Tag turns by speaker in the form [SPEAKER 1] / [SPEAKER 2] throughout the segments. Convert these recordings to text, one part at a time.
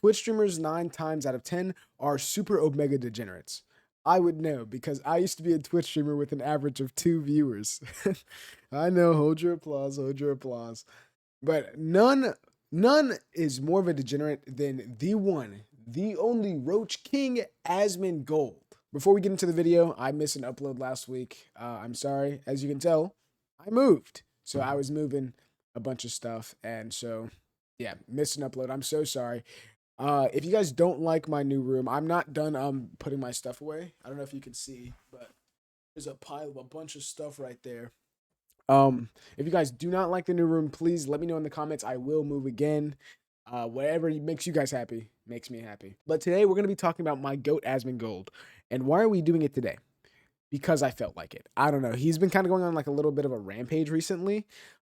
[SPEAKER 1] Twitch streamers 9 times out of 10 are super omega degenerates. I would know because I used to be a Twitch streamer with an average of 2 viewers. I know, hold your applause, hold your applause. But none is more of a degenerate than the one, the only Roach King, Asmongold. Before we get into the video, I missed an upload last week. I'm sorry. As you can tell, I moved. So I was moving a bunch of stuff. And so, yeah, missed an upload. I'm so sorry. If you guys don't like my new room, I'm not done putting my stuff away. I don't know if you can see, but there's a pile of a bunch of stuff right there. If you guys do not like the new room, please let me know in the comments. I will move again. Whatever makes you guys happy makes me happy. But today we're going to be talking about my goat Asmongold. And why are we doing it today? Because I felt like it. I don't know. He's been kind of going on like a little bit of a rampage recently.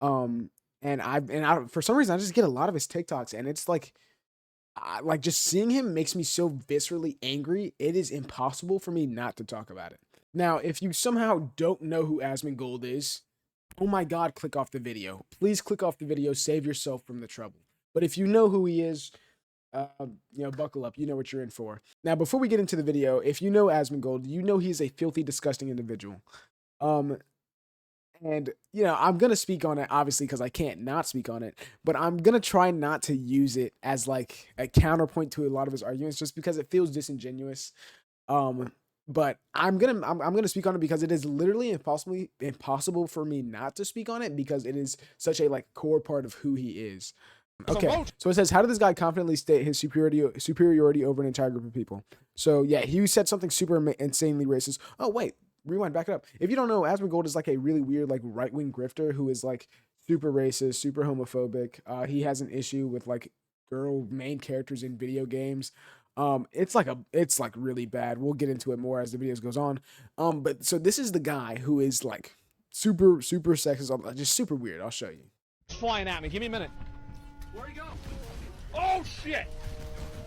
[SPEAKER 1] And I for some reason I just get a lot of his TikToks, and it's like just seeing him makes me so viscerally angry. It is impossible for me not to talk about it. Now, if you somehow don't know who Asmongold is, oh my God, click off the video. Please click off the video. Save yourself from the trouble. But if you know who he is, buckle up. You know what you're in for. Now, before we get into the video, if you know Asmongold, you know he's a filthy, disgusting individual. And, I'm going to speak on it, obviously, because I can't not speak on it. But I'm going to try not to use it as, like, a counterpoint to a lot of his arguments just because it feels disingenuous. But I'm gonna speak on it because it is literally impossible for me not to speak on it because it is such a core part of who he is. Okay, so it says, how did this guy confidently state his superiority over an entire group of people? So yeah, he said something super insanely racist. Oh wait, rewind, back it up. If you don't know, Asmongold is like a really weird right-wing grifter who is like super racist, super homophobic. He has an issue with girl main characters in video games. It's like really bad. We'll get into it more as the videos goes on. But so this is the guy who is like super sexist, just super weird. I'll show you.
[SPEAKER 2] He's flying at me. Give me a minute. Where'd he go? Oh shit!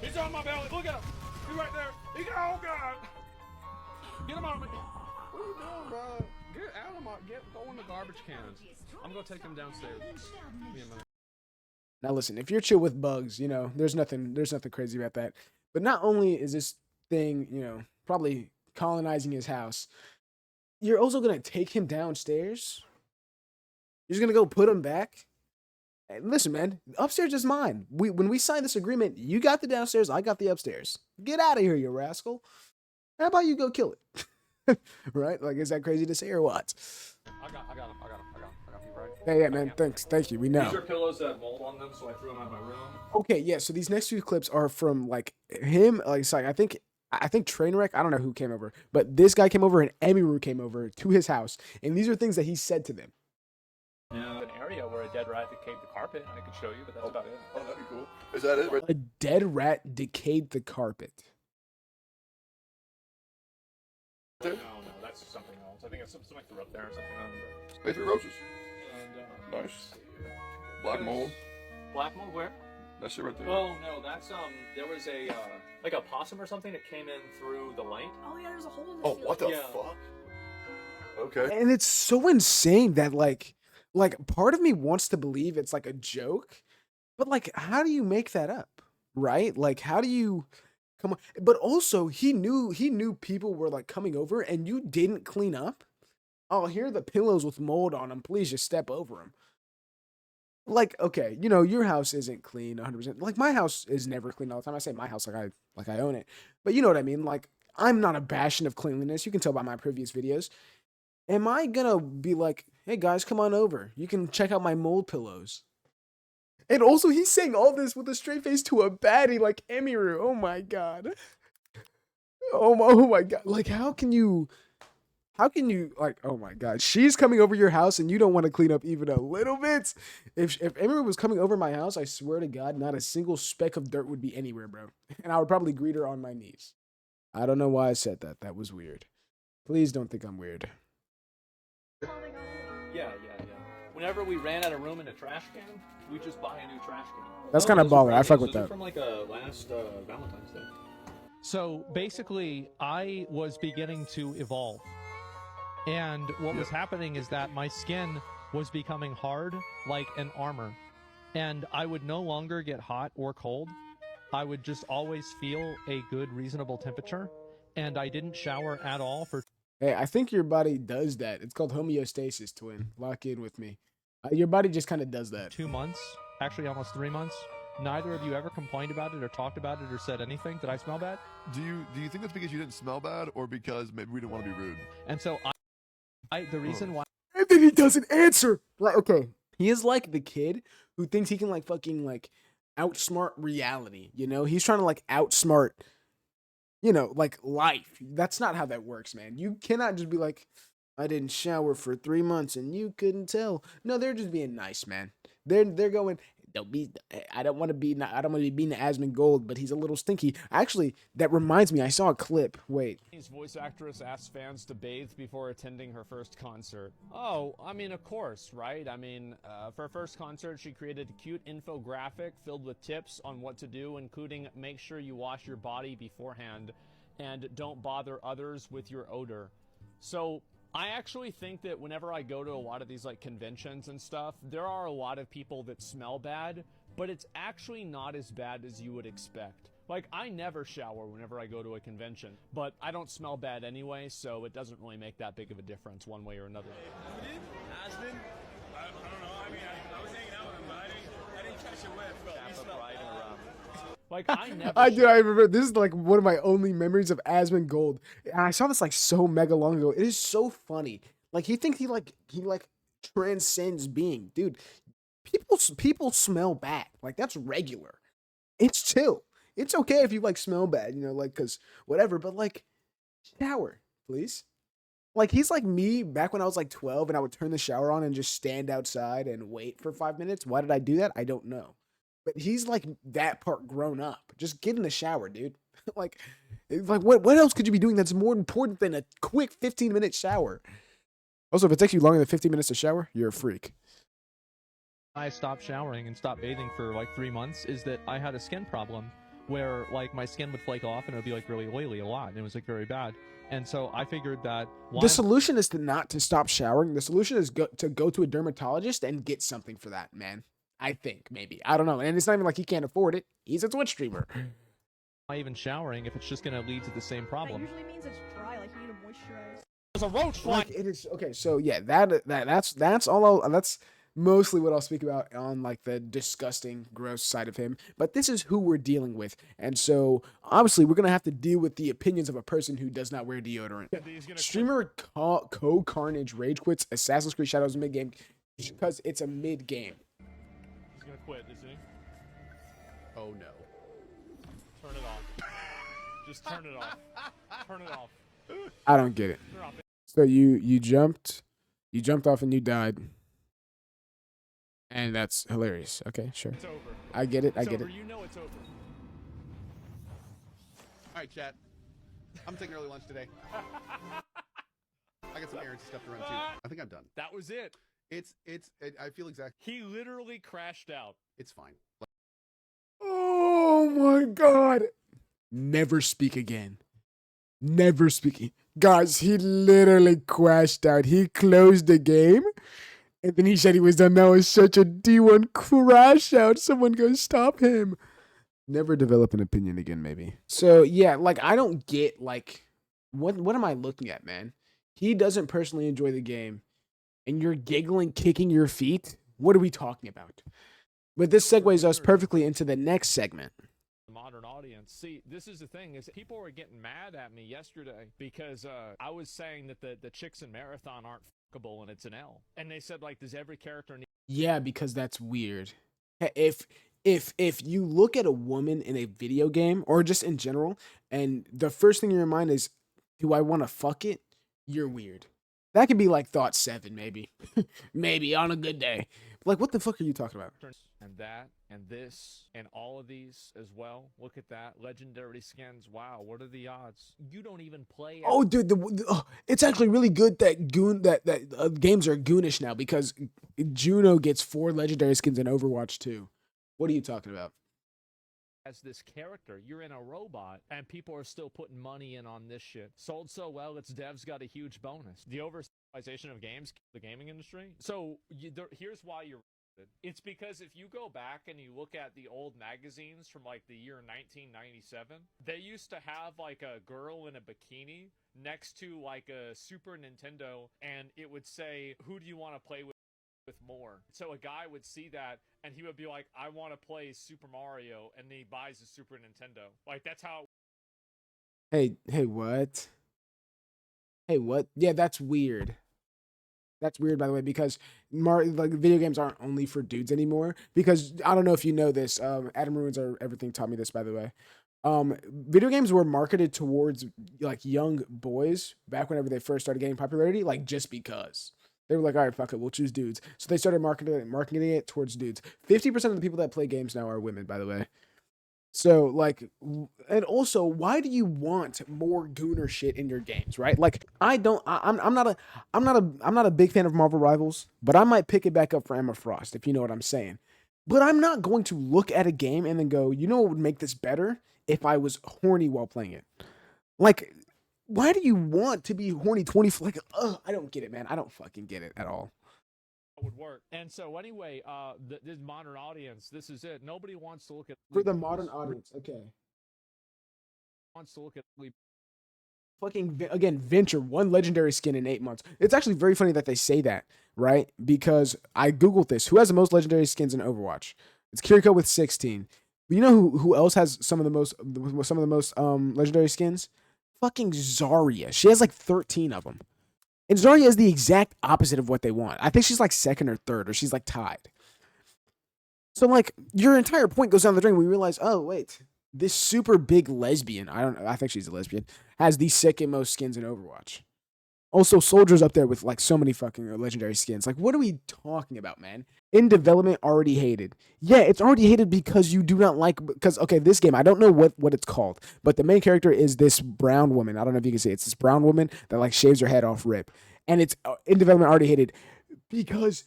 [SPEAKER 2] He's on my belly. Look at him. He's right there. He got, oh god! Get him out of me. What are you doing, bro? Get out of my. Go in the garbage cans. I'm gonna take him downstairs. Give me a minute.
[SPEAKER 1] Now listen, if you're chill with bugs, there's nothing crazy about that. But not only is this thing, probably colonizing his house, you're also going to take him downstairs? You're just going to go put him back? Hey, listen, man, upstairs is mine. When we signed this agreement, you got the downstairs, I got the upstairs. Get out of here, you rascal. How about you go kill it? Right? Is that crazy to say or what?
[SPEAKER 2] I got him. Right?
[SPEAKER 1] Hey, yeah, man, thanks. Thank you. We know.
[SPEAKER 2] These are pillows that have mold on them, so I threw them out of my room.
[SPEAKER 1] Okay, yeah, so these next few clips are from him, I think Trainwreck, I don't know who came over, but this guy came over and Emiru came over to his house, and these are things that he said to them.
[SPEAKER 2] Yeah. An area where a dead rat decayed the carpet. I could show you, but that's about it.
[SPEAKER 3] Oh, that'd be cool. Is that it?
[SPEAKER 1] A dead rat decayed the carpet.
[SPEAKER 2] No, that's something else. I think it's something threw up there or something.
[SPEAKER 3] They threw roaches.
[SPEAKER 2] And,
[SPEAKER 3] Nice. Black mold.
[SPEAKER 2] Black mold where?
[SPEAKER 3] That shit right there.
[SPEAKER 2] Oh no, that's there was a like a possum or something that came in through the light.
[SPEAKER 4] Oh yeah, there's a hole in the
[SPEAKER 3] Oh, what the
[SPEAKER 2] Yeah.
[SPEAKER 3] fuck? Okay.
[SPEAKER 1] And it's so insane that part of me wants to believe it's a joke, but how do you make that up? Right? How do you come on? But also he knew people were coming over and you didn't clean up. Oh, here are the pillows with mold on them. Please just step over them. Okay, your house isn't clean 100%. My house is never clean all the time. I say my house like I own it. But you know what I mean? I'm not a bastion of cleanliness. You can tell by my previous videos. Am I gonna be like, hey guys, come on over. You can check out my mold pillows. And also he's saying all this with a straight face to a baddie like Emiru. Oh my god. Oh my god. How can you oh my god, she's coming over your house and you don't want to clean up even a little bit? If Emiru was coming over my house, I swear to God, not a single speck of dirt would be anywhere, bro. And I would probably greet her on my knees. I don't know why I said that. That was weird. Please don't think I'm weird.
[SPEAKER 2] Yeah. Whenever we ran out of room in a trash can, we just buy a new trash can.
[SPEAKER 1] That's kind of baller. I fuck with that.
[SPEAKER 2] From last Valentine's Day.
[SPEAKER 5] So basically, I was beginning to evolve. And what was happening is that my skin was becoming hard like an armor. And I would no longer get hot or cold. I would just always feel a good, reasonable temperature, and I didn't shower at all for
[SPEAKER 1] Hey, I think your body does that. It's called homeostasis, twin. Lock in with me. Your body just kind of does that.
[SPEAKER 5] 2 months, actually almost 3 months. Neither of you ever complained about it or talked about it or said anything. Did I smell bad?
[SPEAKER 3] Do you think that's because you didn't smell bad, or because maybe we didn't want to be rude?
[SPEAKER 5] And so the reason why
[SPEAKER 1] And then he doesn't answer. Like, okay, he is like the kid who thinks he can like fucking like outsmart reality. You know, he's trying to like outsmart, you know, like life. That's not how that works, man. You cannot just be like, I didn't shower for 3 months and you couldn't tell. No, they're just being nice, man. They're going. Don't be. I don't want to be. I don't want to be being Asmongold, but he's a little stinky. Actually, that reminds me. I saw a clip. Wait.
[SPEAKER 4] Chinese voice actress asks fans to bathe before attending her first concert. Oh, I mean, of course, right? I mean, for her first concert, she created a cute infographic filled with tips on what to do, including make sure you wash your body beforehand and don't bother others with your odor. So I actually think that whenever I go to a lot of these like conventions and stuff, there are a lot of people that smell bad, but it's actually not as bad as you would expect. Like, I never shower whenever I go to a convention, but I don't smell bad anyway, so it doesn't really make that big of a difference one way or another.
[SPEAKER 6] Aspen? I don't know. I mean, I was hanging out with him, but I didn't catch a whiff. He smelled
[SPEAKER 4] Like, I never
[SPEAKER 1] I do. I remember. This is like one of my only memories of Asmongold. And I saw this like so mega long ago. It is so funny. Like he thinks he transcends being, dude. People smell bad. Like that's regular. It's chill. It's okay if you like smell bad, you know, like cause whatever. But like, shower, please. Like he's like me back when I was like 12 and I would turn the shower on and just stand outside and wait for 5 minutes. Why did I do that? I don't know. But he's like that part grown up. Just get in the shower, dude. like what else could you be doing that's more important than a quick 15-minute shower? Also, if it takes you longer than 15 minutes to shower, you're a freak.
[SPEAKER 5] I stopped showering and stopped bathing for like 3 months is that I had a skin problem where like my skin would flake off and it would be like really oily a lot and it was like very bad. And so I figured that
[SPEAKER 1] the solution is to stop showering. The solution is to go to a dermatologist and get something for that, man. I think maybe. I don't know. And it's not even like he can't afford it. He's a Twitch streamer.
[SPEAKER 5] Why even showering if it's just going to lead to the same problem?
[SPEAKER 7] That usually means it's dry, like you need to moisturize.
[SPEAKER 4] There's a roach flying.
[SPEAKER 1] Like it is okay. So yeah, that's all. That's mostly what I'll speak about on like the disgusting, gross side of him. But this is who we're dealing with, and so obviously we're gonna have to deal with the opinions of a person who does not wear deodorant. Streamer Carnage rage quits Assassin's Creed Shadows mid game because it's a mid game.
[SPEAKER 4] He's gonna quit, isn't he?
[SPEAKER 3] Oh no.
[SPEAKER 4] Turn it off. Just turn it off. Turn it off.
[SPEAKER 1] I don't get it.
[SPEAKER 4] Turn it off.
[SPEAKER 1] So you jumped off and you died. And that's hilarious. Okay, sure.
[SPEAKER 4] It's over.
[SPEAKER 1] I get it. I
[SPEAKER 4] It's
[SPEAKER 1] get
[SPEAKER 4] over.
[SPEAKER 1] it.
[SPEAKER 4] You know it's over.
[SPEAKER 8] All right, chat. I'm taking early lunch today. I got some errands stuff to run too. I think I'm done.
[SPEAKER 4] That was it.
[SPEAKER 8] I feel exactly.
[SPEAKER 4] He literally crashed out.
[SPEAKER 8] It's fine.
[SPEAKER 1] Oh my god. Never speak again. Never speak. Guys, he literally crashed out. He closed the game. And then he said he was done. That was such a D1 crash out. Someone go stop him. Never develop an opinion again, maybe. So yeah, like I don't get like what am I looking at, man? He doesn't personally enjoy the game. And you're giggling, kicking your feet? What are we talking about? But this segues us perfectly into the next segment.
[SPEAKER 4] Modern audience. See, this is the thing, is people were getting mad at me yesterday because I was saying that the chicks in Marathon aren't fuckable and it's an L. And they said, like, does every character need...
[SPEAKER 1] Yeah, because that's weird. If you look at a woman in a video game or just in general, and the first thing in your mind is, do I want to fuck it? You're weird. That could be like thought 7, maybe. Maybe on a good day. Like, what the fuck are you talking about?
[SPEAKER 4] And that, and this, and all of these as well. Look at that. Legendary skins. Wow, what are the odds? You don't even play...
[SPEAKER 1] Oh, dude, it's actually really good that games are goonish now because Juno gets 4 legendary skins in Overwatch 2. What are you talking about?
[SPEAKER 4] As this character, you're in a robot, and people are still putting money in on this shit. Sold so well, its devs got a huge bonus. The oversaturation of games, the gaming industry. So here's why you're It's because if you go back and you look at the old magazines from like the year 1997, they used to have like a girl in a bikini next to like a Super Nintendo, and it would say, "Who do you want to play with more?" So a guy would see that and he would be like, "I want to play Super Mario," and then he buys a Super Nintendo. Like that's how.
[SPEAKER 1] Hey, what? Hey, what? Yeah, that's weird. That's weird, by the way, because like video games aren't only for dudes anymore. Because I don't know if you know this. Adam Ruins or everything taught me this, by the way. Video games were marketed towards like young boys back whenever they first started getting popularity, like just because they were like, all right, fuck it, we'll choose dudes. So they started marketing it towards dudes. 50% of the people that play games now are women, by the way. So like, and also, why do you want more gooner shit in your games, right? Like, I don't. I'm not a big fan of Marvel Rivals, but I might pick it back up for Emma Frost if you know what I'm saying. But I'm not going to look at a game and then go, you know what would make this better if I was horny while playing it. Like, why do you want to be horny 20? Like, I don't get it, man. I don't fucking get it at all.
[SPEAKER 4] Would work. And so anyway, this modern audience, this is it. Nobody wants to look at
[SPEAKER 1] For the modern audience, okay.
[SPEAKER 4] Wants to look at
[SPEAKER 1] Fucking again, Venture, one legendary skin in 8 months. It's actually very funny that they say that, right? Because I googled this. Who has the most legendary skins in Overwatch? It's Kiriko with 16. But you know who else has some of the most legendary skins? Fucking Zarya. She has like 13 of them. And Zarya is the exact opposite of what they want. I think she's like second or third, or she's like tied. So like your entire point goes down the drain when you realize, oh wait, this super big lesbian, I think she's a lesbian, has the second most skins in Overwatch. Also, Soldier's up there with like so many fucking legendary skins. Like, what are we talking about, man? In development, already hated. Yeah, it's already hated because you do not like, because, okay, this game, I don't know what it's called, but the main character is this brown woman. I don't know if you can see it. It's this brown woman that like shaves her head off rip. And it's in development already hated because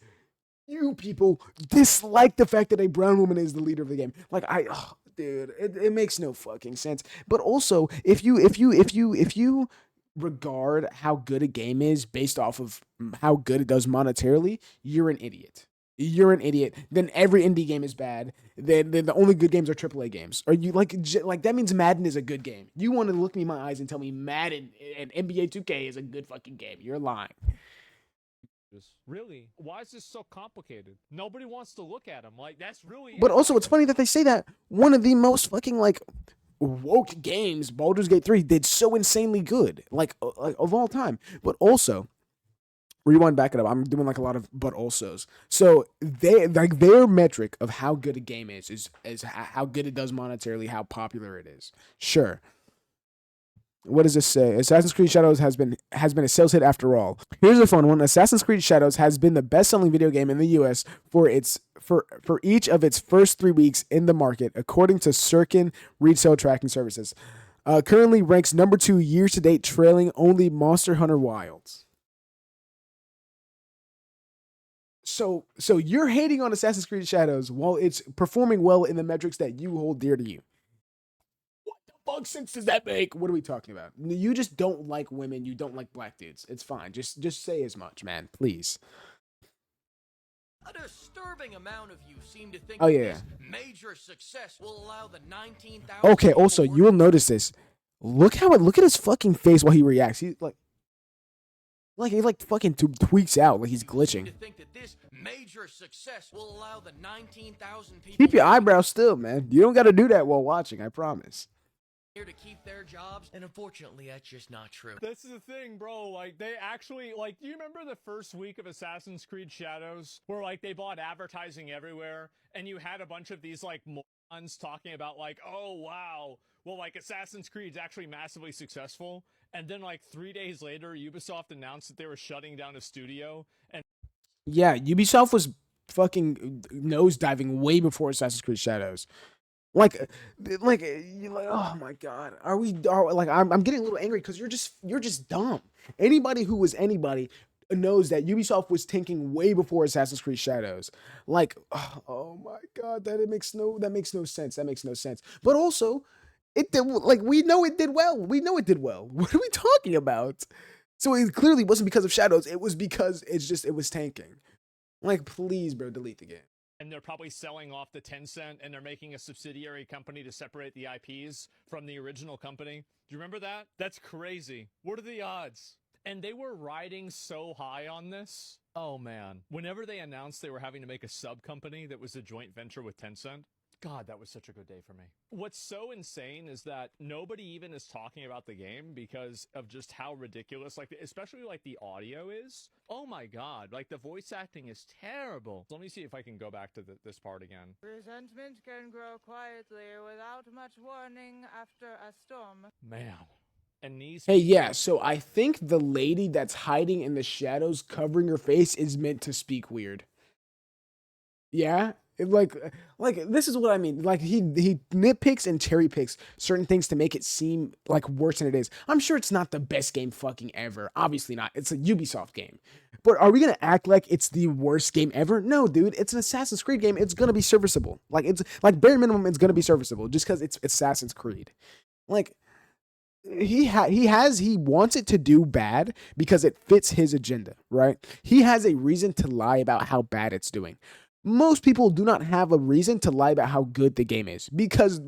[SPEAKER 1] you people dislike the fact that a brown woman is the leader of the game. Like, dude, it makes no fucking sense. But also, if you regard how good a game is based off of how good it does monetarily, you're an idiot. You're an idiot. Then every indie game is bad. Then the only good games are AAA games. Or you like that means Madden is a good game. You want to look me in my eyes and tell me Madden and NBA 2K is a good fucking game. You're lying.
[SPEAKER 4] Really? Why is this so complicated? Nobody wants to look at them. Like, that's really.
[SPEAKER 1] But also, it's funny that they say that one of the most fucking like woke games, Baldur's Gate 3, did so insanely good, like of all time. But also, rewind back it up. I'm doing like a lot of but alsos. So they like their metric of how good a game is how good it does monetarily, how popular it is. Sure. What does this say? Assassin's Creed Shadows has been a sales hit after all. Here's a fun one. Assassin's Creed Shadows has been the best-selling video game in the US for each of its first 3 weeks in the market, according to Cirkin retail tracking services. Currently ranks number 2 year to date, trailing only Monster Hunter Wilds. So you're hating on Assassin's Creed Shadows while it's performing well in the metrics that you hold dear to you. What fuck sense does that make? What are we talking about? You just don't like women. You don't like black dudes. It's fine. Just say as much, man. Please.
[SPEAKER 9] A disturbing amount of you seem to think
[SPEAKER 1] this
[SPEAKER 9] major success will allow the 19,000.
[SPEAKER 1] Okay, also, you will notice this. Look at his fucking face while he reacts. He's like he fucking tweaks out, like he's glitching.
[SPEAKER 9] To think that this major success will allow the 19,000 people.
[SPEAKER 1] Keep your eyebrows still, man. You don't got to do that while watching, I promise.
[SPEAKER 9] Here to keep their jobs, and unfortunately that's just not true.
[SPEAKER 4] This is the thing, bro. Like, they actually, like, do you remember the first week of Assassin's Creed Shadows where like they bought advertising everywhere and you had a bunch of these like morons talking about like, oh wow, well, like Assassin's Creed's actually massively successful, and then like 3 days later Ubisoft announced that they were shutting down a studio. And
[SPEAKER 1] yeah, Ubisoft was fucking nosediving way before Assassin's Creed Shadows. Like, oh my god, I'm getting a little angry because you're just dumb. Anybody who was anybody knows that Ubisoft was tanking way before Assassin's Creed Shadows. Like, oh my god, that makes no sense. That makes no sense. But also, it did, like, we know it did well. What are we talking about? So it clearly wasn't because of Shadows. It was because it was tanking. Like, please, bro, delete the game.
[SPEAKER 4] and they're probably selling off the Tencent, and they're making a subsidiary company to separate the IPs from the original company. Do you remember that? That's crazy. What are the odds? And they were riding so high on this. Oh man. Whenever they announced they were having to make a sub company that was a joint venture with Tencent, God, that was such a good day for me. What's so insane is that nobody even is talking about the game because of just how ridiculous, like, especially like the audio is. Oh my God, like the voice acting is terrible. Let me see if I can go back to this part again.
[SPEAKER 10] Resentment can grow quietly without much warning after a storm.
[SPEAKER 4] Man. And these
[SPEAKER 1] Hey, yeah, so I think the lady that's hiding in the shadows covering her face is meant to speak weird. Yeah? Like this is what I mean. Like he nitpicks and cherry picks certain things to make it seem like worse than it is. I'm sure it's not the best game fucking ever. Obviously not. It's a Ubisoft game. But are we gonna act like it's the worst game ever? No, dude. It's an Assassin's Creed game. It's gonna be serviceable. Like it's like bare minimum, it's gonna be serviceable just because it's Assassin's Creed. Like he wants it to do bad because it fits his agenda, right? He has a reason to lie about how bad it's doing. Most people do not have a reason to lie about how good the game is because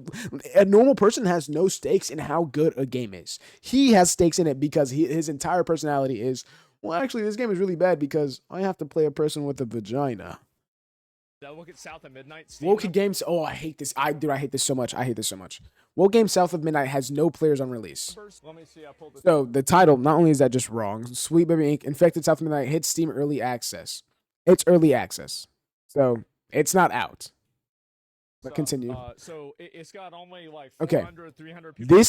[SPEAKER 1] a normal person has no stakes in how good a game is. He has stakes in it because his entire personality is, well, actually, this game is really bad because I have to play a person with a vagina.
[SPEAKER 4] Look at South of Midnight.
[SPEAKER 1] Woke Games. Oh, I hate this. I hate this so much. I hate this so much. Woke Games South of Midnight has no players on release.
[SPEAKER 4] Let me see. I pulled this.
[SPEAKER 1] So the title, not only is that just wrong, Sweet Baby Inc. Infected South of Midnight hits Steam early access. It's early access. So it's not out. But continue.
[SPEAKER 4] So it's got only like
[SPEAKER 1] 400,
[SPEAKER 4] 300 people.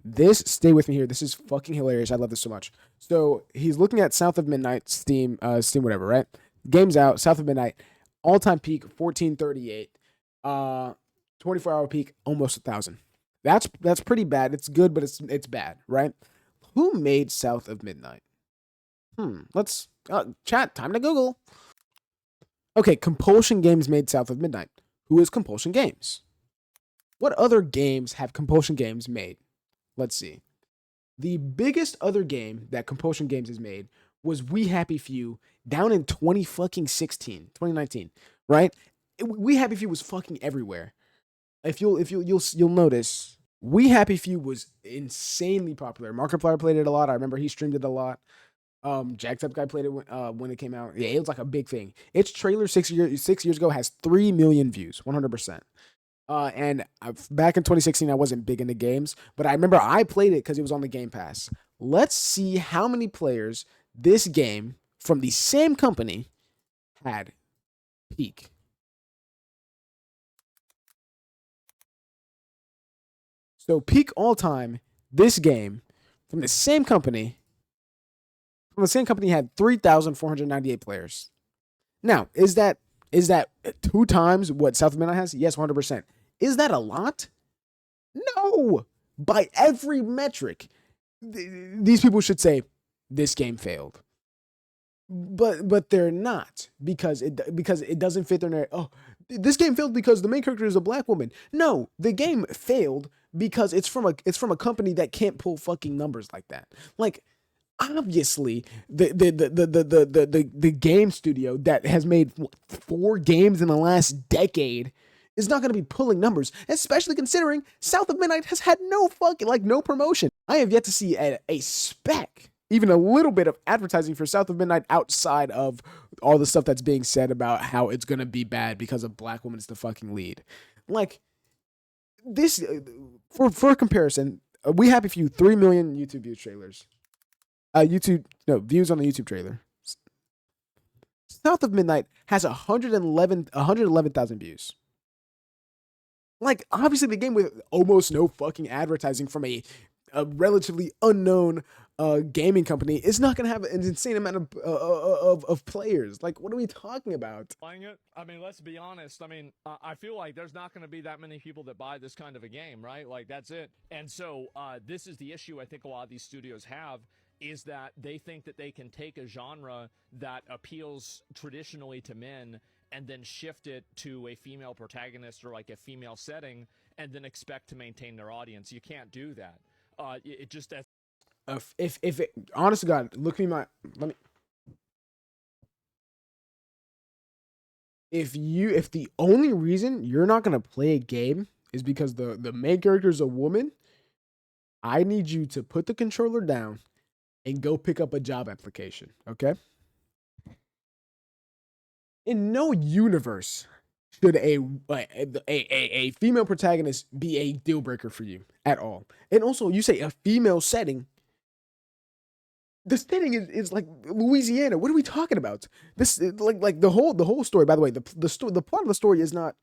[SPEAKER 1] This, stay with me here. This is fucking hilarious. I love this so much. So he's looking at South of Midnight, Steam whatever, right? Game's out, South of Midnight. All-time peak, 1438. 24-hour peak, almost 1,000. That's pretty bad. It's good, but it's bad, right? Who made South of Midnight? Let's chat. Time to Google. Okay, Compulsion Games made South of Midnight. Who is Compulsion Games? What other games have Compulsion Games made? Let's see. The biggest other game that Compulsion Games has made was We Happy Few down in 2019, right? We Happy Few was fucking everywhere. If you'll notice, We Happy Few was insanely popular. Markiplier played it a lot. I remember he streamed it a lot. Jacked Up Guy played it when it came out. Yeah, it was like a big thing. Its trailer 6 years ago has 3 million views, 100%. And back in 2016, I wasn't big into games, but I remember I played it because it was on the Game Pass. Let's see how many players this game from the same company had peak. So peak all time, this game from the same company had 3,498 players. Now, is that 2 times what South of Midnight has? Yes, 100%. Is that a lot? No. By every metric, these people should say this game failed. But they're not because it doesn't fit their narrative. Oh, this game failed because the main character is a black woman. No, the game failed because it's from a company that can't pull fucking numbers like that. Like, obviously, the game studio that has made 4 games in the last decade is not going to be pulling numbers, especially considering South of Midnight has had no promotion. I have yet to see a spec, even a little bit of advertising for South of Midnight outside of all the stuff that's being said about how it's going to be bad because a black woman is the fucking lead. Like, this, for comparison, We Happy Few 3 million YouTube view trailers. Views on the YouTube trailer. South of Midnight has 111,000 views. Like, obviously, the game with almost no fucking advertising from a relatively unknown gaming company is not going to have an insane amount of players. Like, what are we talking about?
[SPEAKER 4] Playing it? I mean, let's be honest. I mean, I feel like there's not going to be that many people that buy this kind of a game, right? Like, that's it. And so this is the issue I think a lot of these studios have, is that they think that they can take a genre that appeals traditionally to men and then shift it to a female protagonist or like a female setting and then expect to maintain their audience. You can't do that. It just...
[SPEAKER 1] If it, honest to God, let me if the only reason you're not gonna play a game is because the main character is a woman, I need you to put the controller down and go pick up a job application, okay? In no universe should a female protagonist be a deal breaker for you at all. And also, you say a female setting. The setting is like Louisiana. What are we talking about? This like the whole story. By the way, the plot of the story is not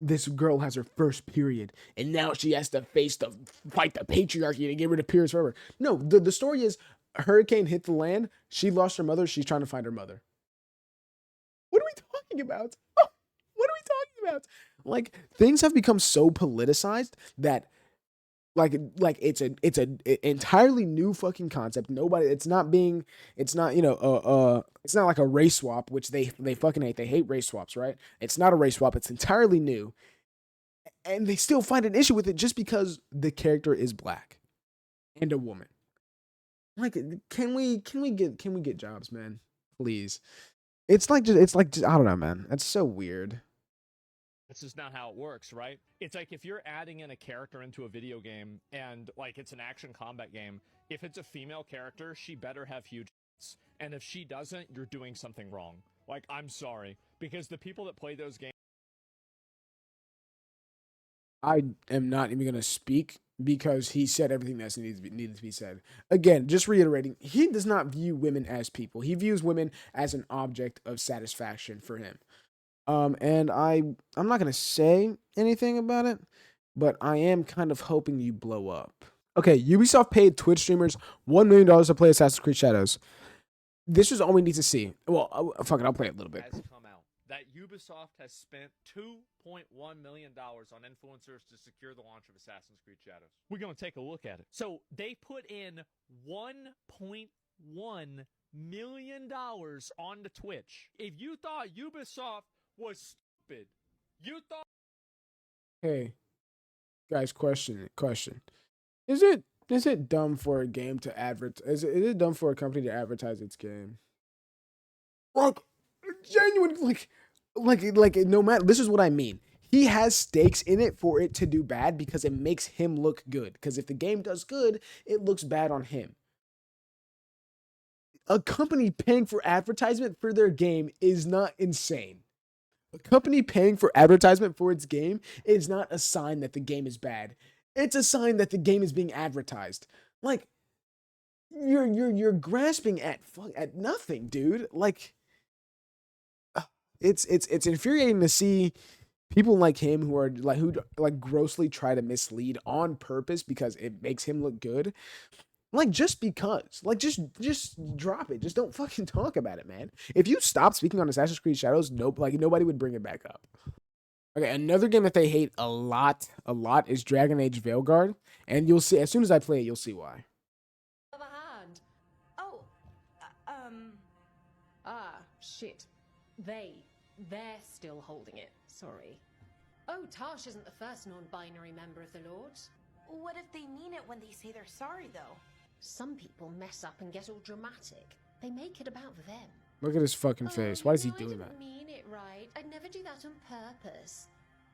[SPEAKER 1] this girl has her first period and now she has to fight the patriarchy to get rid of periods forever. No, the story is a hurricane hit the land. She lost her mother. She's trying to find her mother. What are we talking about? What are we talking about? Like, things have become so politicized that like it's a entirely new fucking concept. It's not it's not like a race swap, which they fucking hate. They hate race swaps, right? It's not a race swap. It's entirely new. And they still find an issue with it just because the character is black and a woman. Like, can we get jobs, man? Please. It's like I don't know, man. That's so weird.
[SPEAKER 4] This is not how it works, right? It's like if you're adding in a character into a video game and like it's an action combat game, if it's a female character, she better have huge tits. And if she doesn't, you're doing something wrong. Like, I'm sorry, because the people that play those games,
[SPEAKER 1] I am not even gonna speak because he said everything that needed to be said. Again, just reiterating, he does not view women as people. He views women as an object of satisfaction for him. And I'm not gonna say anything about it, but I am kind of hoping you blow up. Okay, Ubisoft paid Twitch streamers $1 million to play Assassin's Creed Shadows. This is all we need to see. Well, fuck it, I'll play it a little bit.
[SPEAKER 4] has come out that Ubisoft has spent $2.1 million on influencers to secure the launch of Assassin's Creed Shadows. We're gonna take a look at it. So they put in $1.1 million onto Twitch. If you thought Ubisoft was stupid, you thought.
[SPEAKER 1] Hey, guys, question. Is it dumb for a game to advertise? Is it dumb for a company to advertise its game? Like, genuine, like no matter. This is what I mean. He has stakes in it for it to do bad because it makes him look good. Because if the game does good, it looks bad on him. A company paying for advertisement for their game is not insane. A company paying for advertisement for its game is not a sign that the game is bad. It's a sign that the game is being advertised. Like, you're grasping at nothing, dude. Like, it's infuriating to see people like him who grossly try to mislead on purpose because it makes him look good. Like, just because. Like, just drop it. Just don't fucking talk about it, man. If you stop speaking on Assassin's Creed Shadows, nobody would bring it back up. Okay, another game that they hate a lot is Dragon Age Veilguard. And you'll see, as soon as I play it, you'll see why.
[SPEAKER 11] Other hand. Oh, shit. They're still holding it. Sorry. Oh, Tarsh isn't the first non-binary member of the Lords.
[SPEAKER 12] What if they mean it when they say they're sorry, though?
[SPEAKER 11] Some people mess up and get all dramatic. They make it about them.
[SPEAKER 1] Look at his fucking face. Why is he doing that?
[SPEAKER 11] I didn't mean it right. I'd never do that on purpose.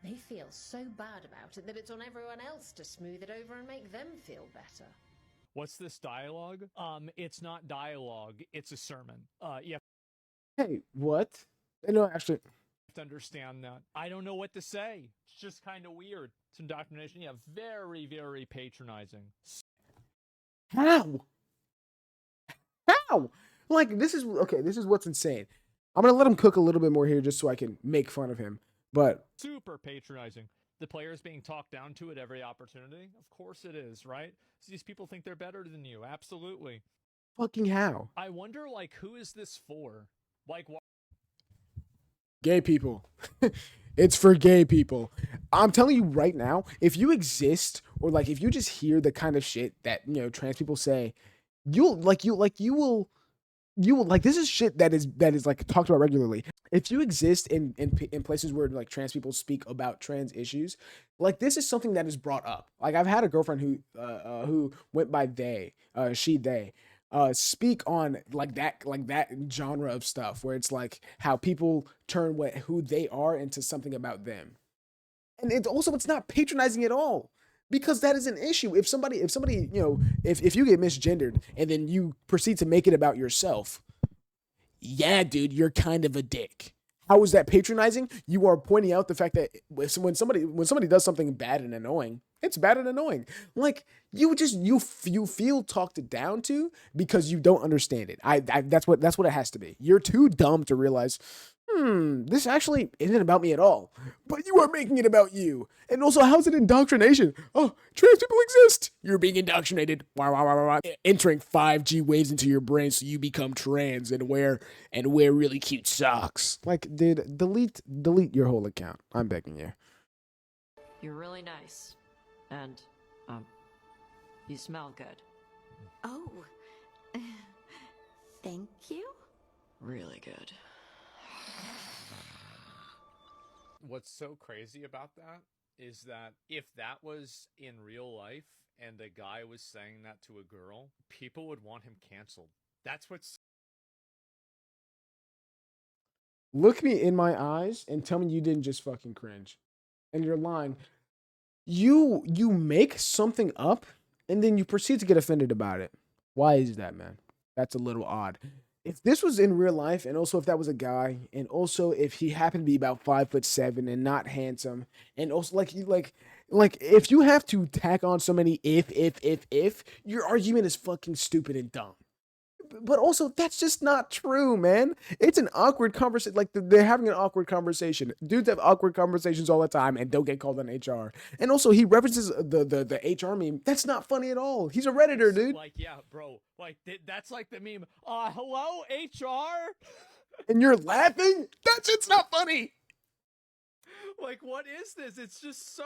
[SPEAKER 11] They feel so bad about it that it's on everyone else to smooth it over and make them feel better.
[SPEAKER 4] What's this dialogue? It's not dialogue. It's a sermon. Yeah.
[SPEAKER 1] Hey, what? No, actually.
[SPEAKER 4] To understand that. I don't know what to say. It's just kind of weird. It's indoctrination. Yeah, very, very patronizing.
[SPEAKER 1] How? Like, this is what's insane. I'm going to let him cook a little bit more here just so I can make fun of him. But
[SPEAKER 4] super patronizing. The players being talked down to at every opportunity? Of course it is, right? So these people think they're better than you. Absolutely.
[SPEAKER 1] Fucking how?
[SPEAKER 4] I wonder, like, who is this for? Like, what?
[SPEAKER 1] Gay people. It's for gay people. I'm telling you right now, if you exist or like if you just hear the kind of shit that, trans people say, you will this is shit that is like talked about regularly. If you exist in places where like trans people speak about trans issues, like this is something that is brought up. Like I've had a girlfriend who went by they, speak on like that genre of stuff where it's like how people turn who they are into something about them. And it's not patronizing at all, because that is an issue. If somebody, if you get misgendered and then you proceed to make it about yourself, yeah, dude, you're kind of a dick. How is that patronizing? You are pointing out the fact that when somebody does something bad and annoying, it's bad and annoying. Like you feel talked down to because you don't understand it. That's what it has to be. You're too dumb to realize, this actually isn't about me at all. But you are making it about you. And also, how's it indoctrination? Oh, trans people exist. You're being indoctrinated. Wah, wah, wah, wah, wah. Entering 5G waves into your brain so you become trans and wear really cute socks. Like, dude, delete your whole account. I'm begging you.
[SPEAKER 13] You're really nice. And, you smell good.
[SPEAKER 12] Oh. Thank you?
[SPEAKER 13] Really good.
[SPEAKER 4] What's so crazy about that is that if that was in real life and a guy was saying that to a girl, people would want him canceled. That's what's...
[SPEAKER 1] Look me in my eyes and tell me you didn't just fucking cringe. And you're lying. You make something up and then you proceed to get offended about it. Why is that, man? That's a little odd. If this was in real life, and also if that was a guy, and also if he happened to be about 5'7" and not handsome, and also like if you have to tack on so many if, your argument is fucking stupid and dumb. But also, that's just not true, man. It's an awkward conversation. Like, they're having an awkward conversation. Dudes have awkward conversations all the time and don't get called on HR. And also, he references the HR meme. That's not funny at all. He's a Redditor, dude.
[SPEAKER 4] Like, yeah, bro. Like, that's like the meme. Hello, HR?
[SPEAKER 1] And you're laughing? That shit's not funny.
[SPEAKER 4] Like, what is this? It's just so...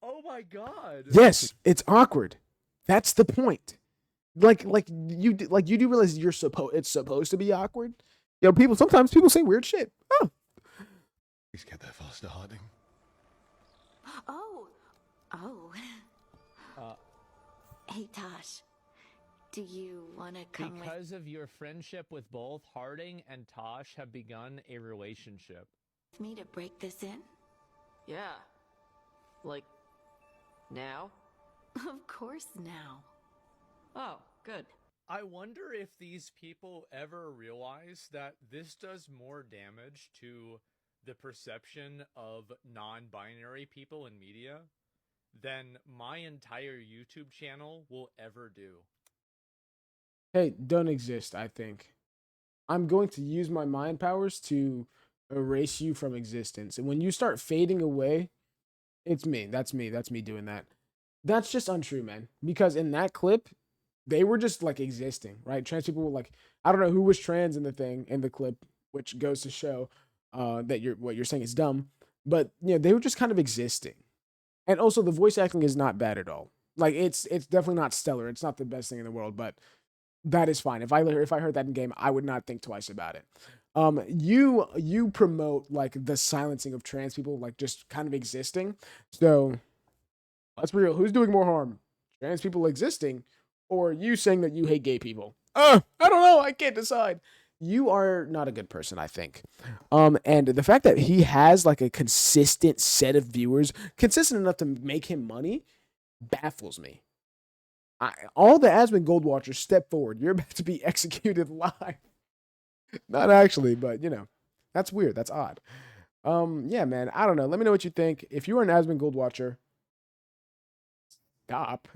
[SPEAKER 4] Oh, my God.
[SPEAKER 1] Yes, it's awkward. That's the point. Like you do realize it's supposed to be awkward. Sometimes people say weird shit. Oh,
[SPEAKER 3] Please get that fast starting.
[SPEAKER 12] Oh. Hey, Tosh. Do you want to come
[SPEAKER 4] Because of your friendship with both Harding and Tosh have begun a relationship.
[SPEAKER 12] with me to break this in?
[SPEAKER 13] Yeah. Like, now?
[SPEAKER 12] Of course now.
[SPEAKER 13] Oh, good.
[SPEAKER 4] I wonder if these people ever realize that this does more damage to the perception of non-binary people in media than my entire YouTube channel will ever do.
[SPEAKER 1] hey, don't exist, I think. I'm going to use my mind powers to erase you from existence. And when you start fading away, it's me. That's me doing that. That's just untrue, man. Because in that clip, they were just like existing, right? Trans people were like, I don't know who was trans in the clip, which goes to show that what you're saying is dumb. But they were just kind of existing. And also the voice acting is not bad at all. Like it's definitely not stellar. It's not the best thing in the world, but that is fine. If I heard that in game, I would not think twice about it. You promote like the silencing of trans people, like just kind of existing. So let's be real. Who's doing more harm? Trans people existing, or you saying that you hate gay people? I don't know. I can't decide. You are not a good person, I think. And the fact that he has like a consistent set of viewers, consistent enough to make him money, baffles me. All the Asmongold watchers, step forward. You're about to be executed live. Not actually, but that's weird. That's odd. Yeah, man. I don't know. Let me know what you think. If you are an Asmongold watcher, stop.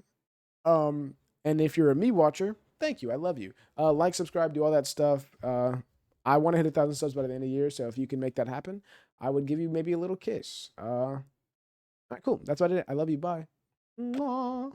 [SPEAKER 1] And if you're a me watcher, thank you. I love you. Like, subscribe, do all that stuff. I want to hit 1,000 subs by the end of the year, so if you can make that happen, I would give you maybe a little kiss. All right, cool. That's about it. I love you. Bye. Mwah.